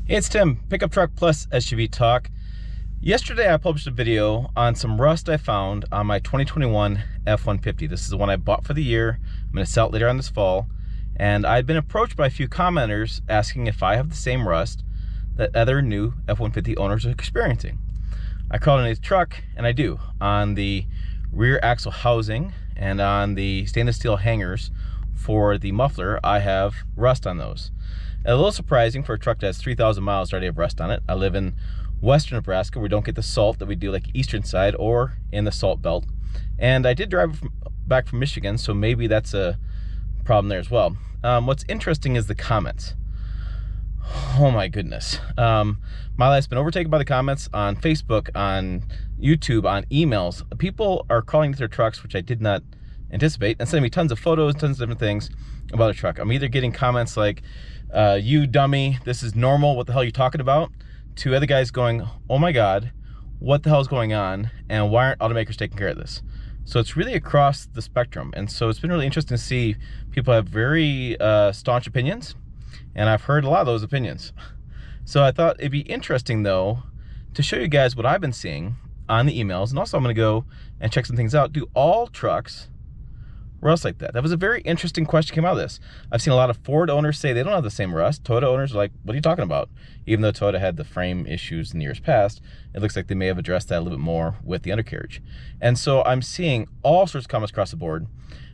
Hey, it's Tim, Pickup Truck Plus SUV Talk. Yesterday I published a video on some rust I found on my 2021 F-150. This is the one I bought for the year. I'm going to sell it later on this fall. And I've been approached by a few commenters asking if I have the same rust that other new F-150 owners are experiencing. I called in a truck, and I do. On the rear axle housing and on the stainless steel hangers for the muffler, I have rust on those. A little surprising for a truck that has 3,000 miles already have rust on it. I live in western Nebraska. We don't get the salt that we do like eastern side or in the salt belt. And I did drive back from Michigan, so maybe that's a problem there as well. What's interesting is the comments. Oh my goodness. My life's been overtaken by the comments on Facebook, on YouTube, on emails. People are calling to their trucks, which I did not anticipate, and sending me tons of photos, tons of different things about a truck. I'm either getting comments like, you dummy, this is normal, what the hell are you talking about? To other guys going, oh my God, what the hell is going on? And why aren't automakers taking care of this? So it's really across the spectrum. And so it's been really interesting to see people have very staunch opinions. And I've heard a lot of those opinions. So I thought it'd be interesting though, to show you guys what I've been seeing on the emails. And also I'm gonna go and check some things out. Do all trucks rust like that? That was a very interesting question came out of this. I've seen a lot of Ford owners say they don't have the same rust. Toyota owners are like, what are you talking about? Even though Toyota had the frame issues in the years past, it looks like they may have addressed that a little bit more with the undercarriage. And so I'm seeing all sorts of comments across the board.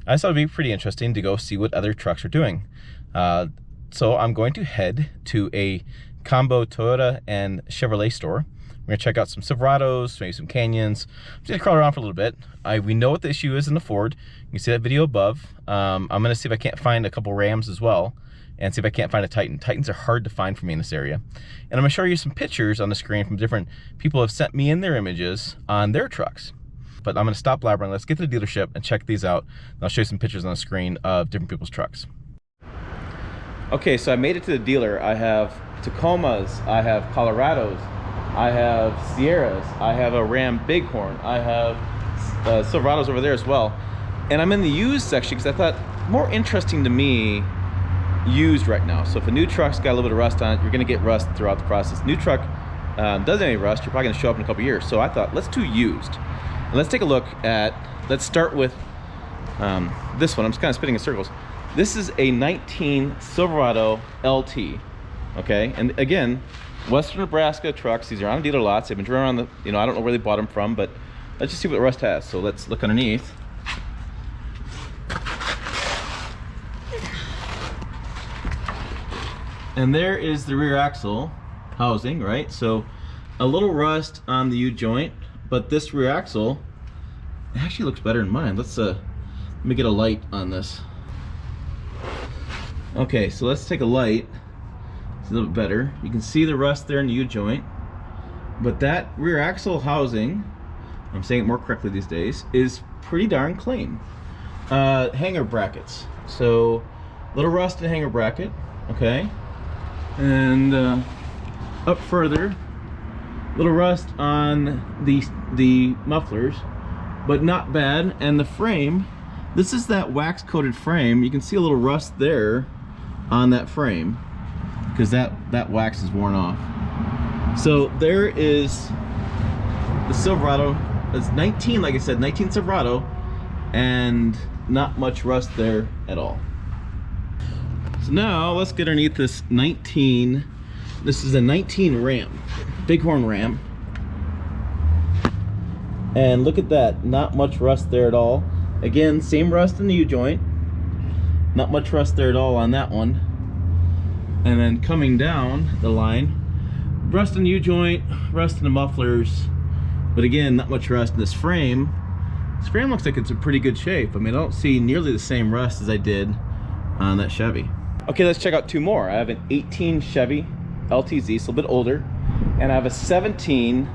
I thought it'd be pretty interesting to go see what other trucks are doing. So I'm going to head to a combo Toyota and Chevrolet store. We're gonna check out some Silverados, maybe some Canyons. I'm just gonna crawl around for a little bit. We know what the issue is in the Ford. You can see that video above. I'm gonna see if I can't find a couple Rams as well, and see if I can't find a Titan. Titans are hard to find for me in this area. And I'm gonna show you some pictures on the screen from different people who have sent me in their images on their trucks. But I'm gonna stop blabbering. Let's get to the dealership and check these out. And I'll show you some pictures on the screen of different people's trucks. Okay, so I made it to the dealer. I have Tacomas, I have Colorados, I have Sierras, I have a Ram Bighorn, I have Silverados over there as well. And I'm in the used section because I thought more interesting to me used right now. So if a new truck's got a little bit of rust on it, you're gonna get rust throughout the process. New truck doesn't have any rust, you're probably gonna show up in a couple years. So I thought, let's do used. And let's take a look at, let's start with this one. I'm just kind of spinning in circles. This is a 19 Silverado LT, okay? And again, Western Nebraska trucks, these are on dealer lots. They've been driven around the, I don't know where they bought them from, but let's just see what the rust has. So let's look underneath. And there is the rear axle housing, right? So a little rust on the U-joint, but this rear axle actually looks better than mine. Let me get a light on this. Okay, so let's take a light. It's a little bit better. You can see the rust there in the U-joint, but that rear axle housing, I'm saying it more correctly these days, is pretty darn clean. Hanger brackets. So little rust in the hanger bracket, okay? And up further, little rust on the mufflers, but not bad. And the frame, this is that wax coated frame. You can see a little rust there on that frame because that wax is worn off. So there is the Silverado. It's 19, like I said, 19 Silverado, and not much rust there at all. So now let's get underneath this 19. This is a 19 Ram, Bighorn Ram. And look at that, not much rust there at all. Again, same rust in the U-joint. Not much rust there at all on that one. And then coming down the line, rust in the U-joint, rust in the mufflers, but again, not much rust in this frame. This frame looks like it's in pretty good shape. I mean, I don't see nearly the same rust as I did on that Chevy. Okay, let's check out two more. I have an 18 Chevy LTZ, so a bit older, and I have a 17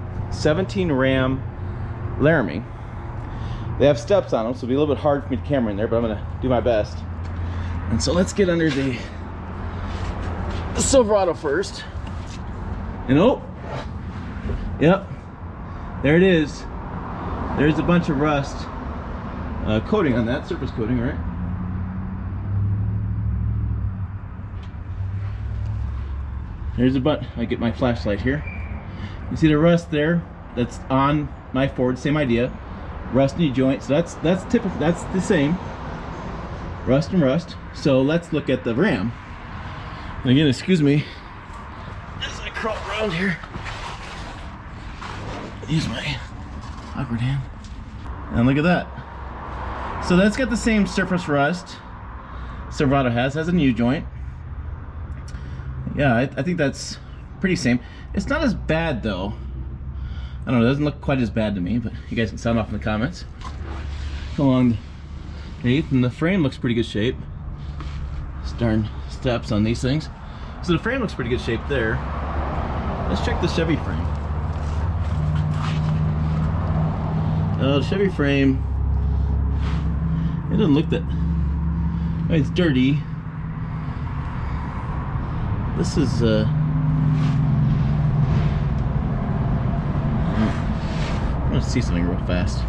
Ram Laramie. They have steps on them, so it'll be a little bit hard for me to camera in there, but I'm gonna do my best. And so let's get under the Silverado first. And oh, yep, there it is. There's a bunch of rust coating on that, surface coating, right? There's a button. I get my flashlight here. You see the rust there? That's on my Ford. Same idea. Rust in your joint. So that's typical. That's the same. Rust and rust. So let's look at the Ram. And again, excuse me as I crawl around here. Use my awkward hand. And look at that. So that's got the same surface rust Silverado has a new joint. Yeah, I think that's pretty same. It's not as bad though. I don't know, it doesn't look quite as bad to me, but you guys can sound off in the comments. Go along the 8th, and the frame looks pretty good shape. Darn steps on these things. So the frame looks pretty good shape there. Let's check the Chevy frame. The Chevy frame, it doesn't look that, I mean, it's dirty. This is I want to see something real fast.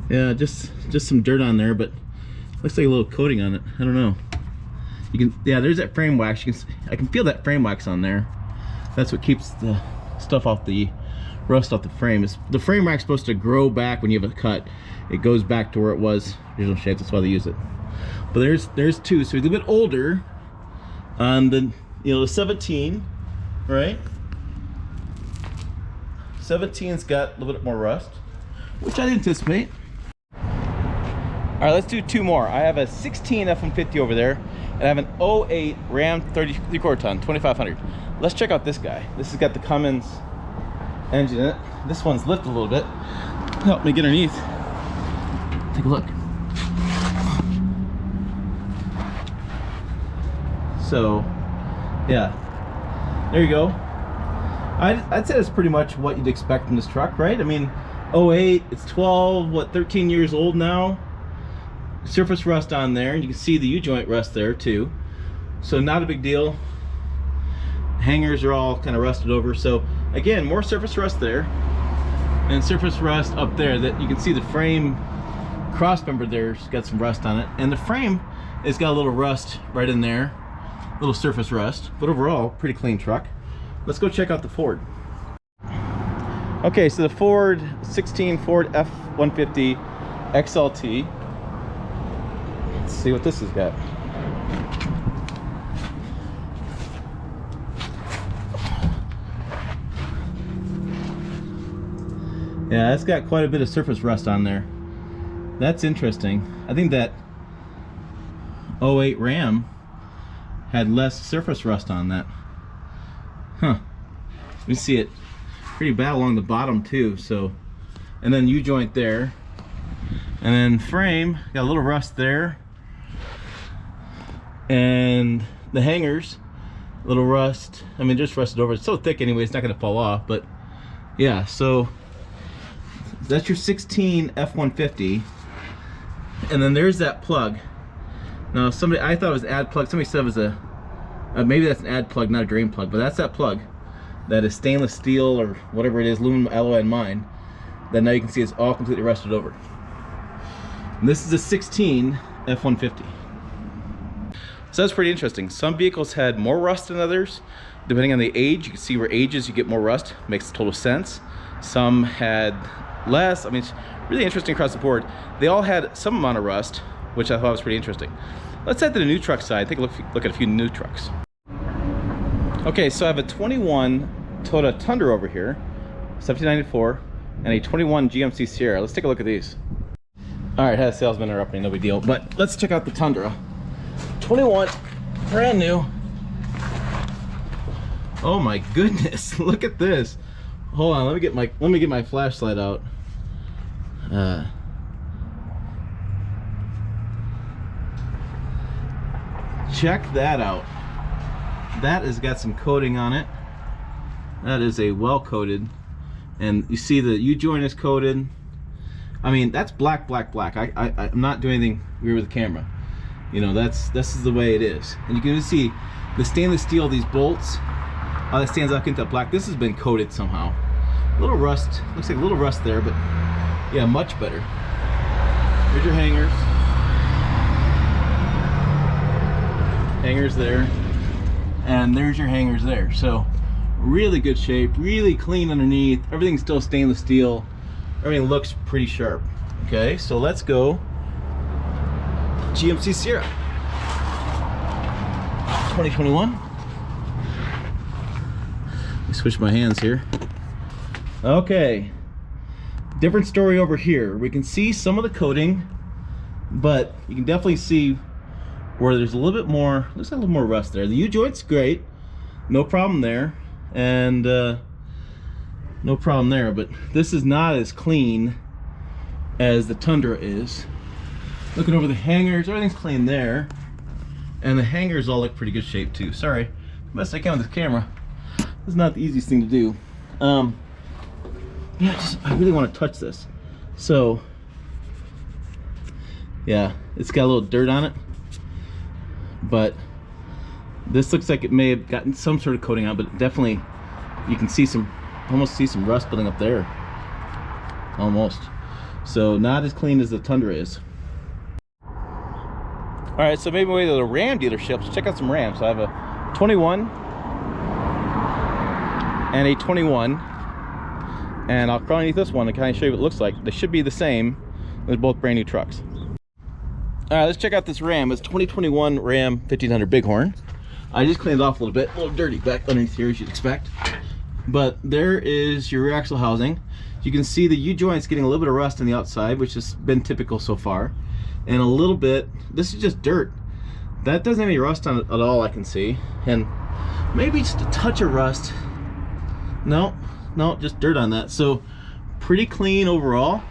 Yeah, just some dirt on there, but looks like a little coating on it. I don't know. You can, yeah, there's that frame wax. You can, I can feel that frame wax on there. That's what keeps the stuff off the rust off the frame. The frame wax supposed to grow back when you have a cut. It goes back to where it was original shape. That's why they use it. But there's two. So he's a bit older on the the 17, right? 17's got a little bit more rust, which I didn't anticipate. All right, let's do two more. I have a 16 F-150 over there, and I have an 08 Ram 33/4 ton, 2500. Let's check out this guy. This has got the Cummins engine in it. This one's lifted a little bit. Help me get underneath. Take a look. So, yeah, there you go. I'd say that's pretty much what you'd expect from this truck, right? I mean, 08, it's 13 years old now. Surface rust on there, and you can see the U-joint rust there too. So not a big deal. Hangers are all kind of rusted over. So again, more surface rust there, and surface rust up there. That you can see the frame cross member there's got some rust on it, and the frame has got a little rust right in there, little surface rust. But overall, pretty clean truck. Let's go check out the Ford. Okay, so the Ford 16 Ford F-150 XLT. Let's see what this has got. Yeah, it's got quite a bit of surface rust on there. That's interesting. I think that 08 Ram had less surface rust on that. Huh. We see it pretty bad along the bottom too. So, and then U-joint there, and then frame got a little rust there, and the hangers, a little rust. I mean, just rusted over. It's so thick anyway, it's not going to fall off. But yeah, so that's your 16 F-150, and then there's that plug. Now, I thought it was an add plug. Somebody said it was a maybe that's an add plug, not a drain plug, but that's that plug that is stainless steel or whatever it is, aluminum alloy in mine, that now you can see it's all completely rusted over. And this is a 16 F-150. So that's pretty interesting. Some vehicles had more rust than others. Depending on the age, you can see where ages you get more rust. Makes total sense. Some had less. I mean, it's really interesting across the board. They all had some amount of rust, which I thought was pretty interesting. Let's head to the new truck side. Take a look at a few new trucks. Okay, so I have a 21 Toyota Tundra over here, 1794, and a 21 GMC Sierra. Let's take a look at these. All right, had a salesman interrupt me, no big deal. But let's check out the Tundra. 21, brand new. Oh my goodness, look at this. Hold on, let me get my flashlight out. Check that out. That has got some coating on it. That is a well coated, and you see the U-joint is coated. I mean, that's black, black, black. I'm not doing anything weird with the camera. You know, this is the way it is. And you can see the stainless steel, these bolts, how that stands out into black. This has been coated somehow. A little rust, looks like a little rust there, but yeah, much better. Here's your hangers. hangers there, and there's your hangers there. So really good shape, really clean underneath. Everything's still stainless steel. Everything looks pretty sharp. Okay, so let's go GMC Sierra 2021. Let me switch my hands here. Okay, different story over here. We can see some of the coating, but you can definitely see where there's a little bit more, looks like a little more rust there. The U-joint's great, no problem there, and no problem there, but this is not as clean as the Tundra is. Looking over the hangers, everything's clean there, and the hangers all look pretty good shape too. Sorry, best I can with this camera. This is not the easiest thing to do. Yeah, I really want to touch this. So, yeah, it's got a little dirt on it, but this looks like it may have gotten some sort of coating on, but definitely you can see some, almost see some rust building up there. Almost. So not as clean as the Tundra is. All right, so maybe we'll go to the Ram dealership. Let's check out some Rams. So I have a 21 and a 21, and I'll crawl underneath this one to kind of show you what it looks like. They should be the same. They're both brand new trucks. All right, let's check out this Ram. It's 2021 Ram 1500 Bighorn. I just cleaned it off a little bit, a little dirty back underneath here as you'd expect. But there is your rear axle housing. You can see the U-joint's getting a little bit of rust on the outside, which has been typical so far. And a little bit, this is just dirt. That doesn't have any rust on it at all, I can see. And maybe just a touch of rust. No, just dirt on that. So pretty clean overall.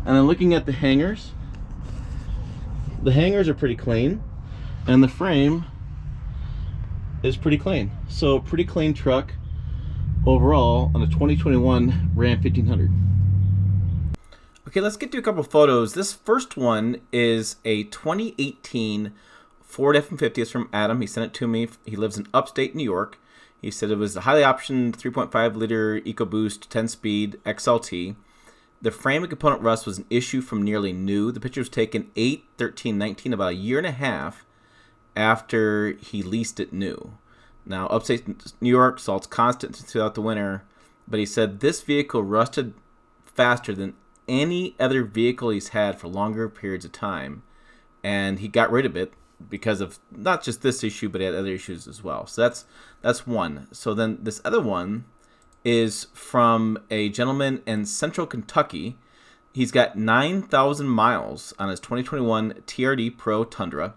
And then looking at the hangers are pretty clean. And the frame is pretty clean. So pretty clean truck overall on a 2021 Ram 1500. Okay, let's get to a couple photos. This first one is a 2018 Ford F-150. It's from Adam. He sent it to me. He lives in upstate New York. He said it was a highly optioned 3.5 liter EcoBoost 10-speed XLT. The frame and component rust was an issue from nearly new. The picture was taken 8/13/19, about a year and a half after he leased it new. Now, upstate New York, salt's constant throughout the winter, but he said this vehicle rusted faster than any other vehicle he's had for longer periods of time, and he got rid of it because of not just this issue, but he had other issues as well. So that's one. So then this other one is from a gentleman in Central Kentucky. He's got 9,000 miles on his 2021 TRD Pro Tundra,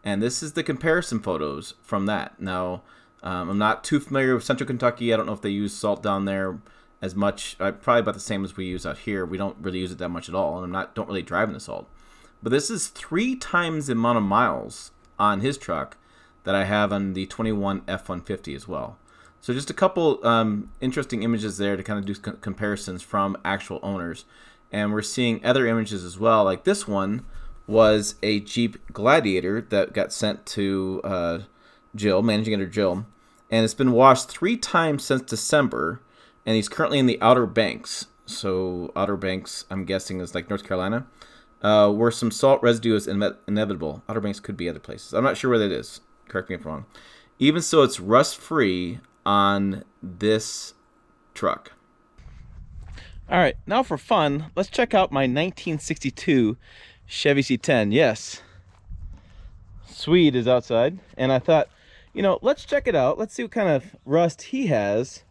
and this is the comparison photos from that. Now, I'm not too familiar with Central Kentucky. I don't know if they use salt down there as much. Probably about the same as we use out here. We don't really use it that much at all, and don't really drive in the salt. But this is 3 times the amount of miles on his truck that I have on the 21 F-150 as well. So just a couple interesting images there to kind of do comparisons from actual owners. And we're seeing other images as well. Like this one was a Jeep Gladiator that got sent to Jill, managing editor Jill. And it's been washed 3 times since December. And he's currently in the Outer Banks. So Outer Banks, I'm guessing, is like North Carolina, where some salt residue is inevitable. Outer Banks could be other places. I'm not sure where that is. Correct me if I'm wrong. Even so, it's rust-free on this truck. All right, now for fun, let's check out my 1962 Chevy C10. Yes, Swede is outside, and I thought, you know, let's check it out. Let's see what kind of rust he has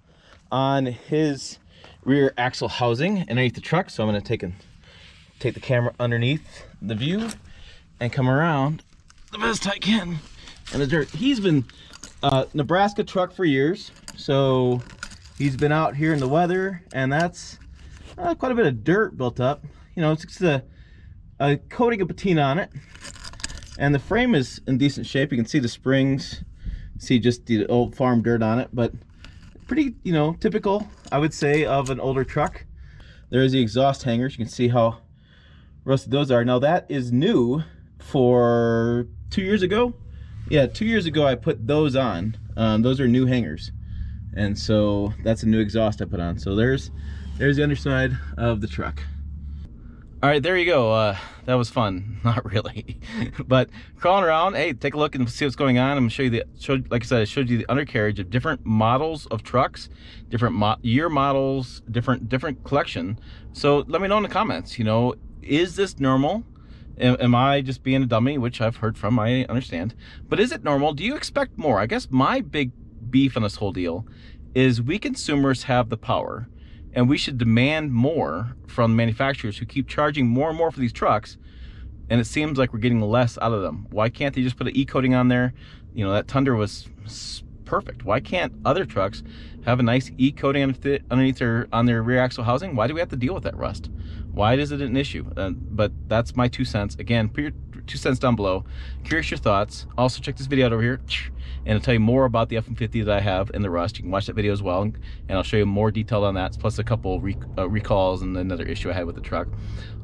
on his rear axle housing underneath the truck. So I'm going to take the camera underneath the view and come around the best I can in the dirt. He's been Nebraska truck for years, so he's been out here in the weather, and that's quite a bit of dirt built up. You know, it's just a coating of patina on it, and the frame is in decent shape. You can see the springs, see just the old farm dirt on it, but pretty, you know, typical, I would say, of an older truck. There's the exhaust hangers. You can see how rusted those are. Now that is new for 2 years ago. Yeah, 2 years ago I put those on. Those are new hangers, and so that's a new exhaust I put on. So there's the underside of the truck. All right, there you go. That was fun. Not really, but crawling around. Hey, take a look and see what's going on. I'm gonna show you like I said, I showed you the undercarriage of different models of trucks, different year models, different collection. So let me know in the comments. You know, is this normal? Am I just being a dummy, which I've heard from, I understand. But is it normal? Do you expect more? I guess my big beef on this whole deal is we consumers have the power, and we should demand more from manufacturers who keep charging more and more for these trucks, and it seems like we're getting less out of them. Why can't they just put an E-coating on there? You know, that Tundra was perfect. Why can't other trucks have a nice E-coating underneath on their rear axle housing? Why do we have to deal with that rust? Why is it an issue? But that's my 2 cents. Again, put your 2 cents down below. Curious your thoughts. Also check this video out over here, and I'll tell you more about the F-150 that I have in the rust. You can watch that video as well, and I'll show you more detail on that, plus a couple recalls and another issue I had with the truck.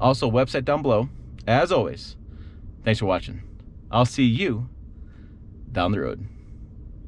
Also, website down below. As always, thanks for watching. I'll see you down the road.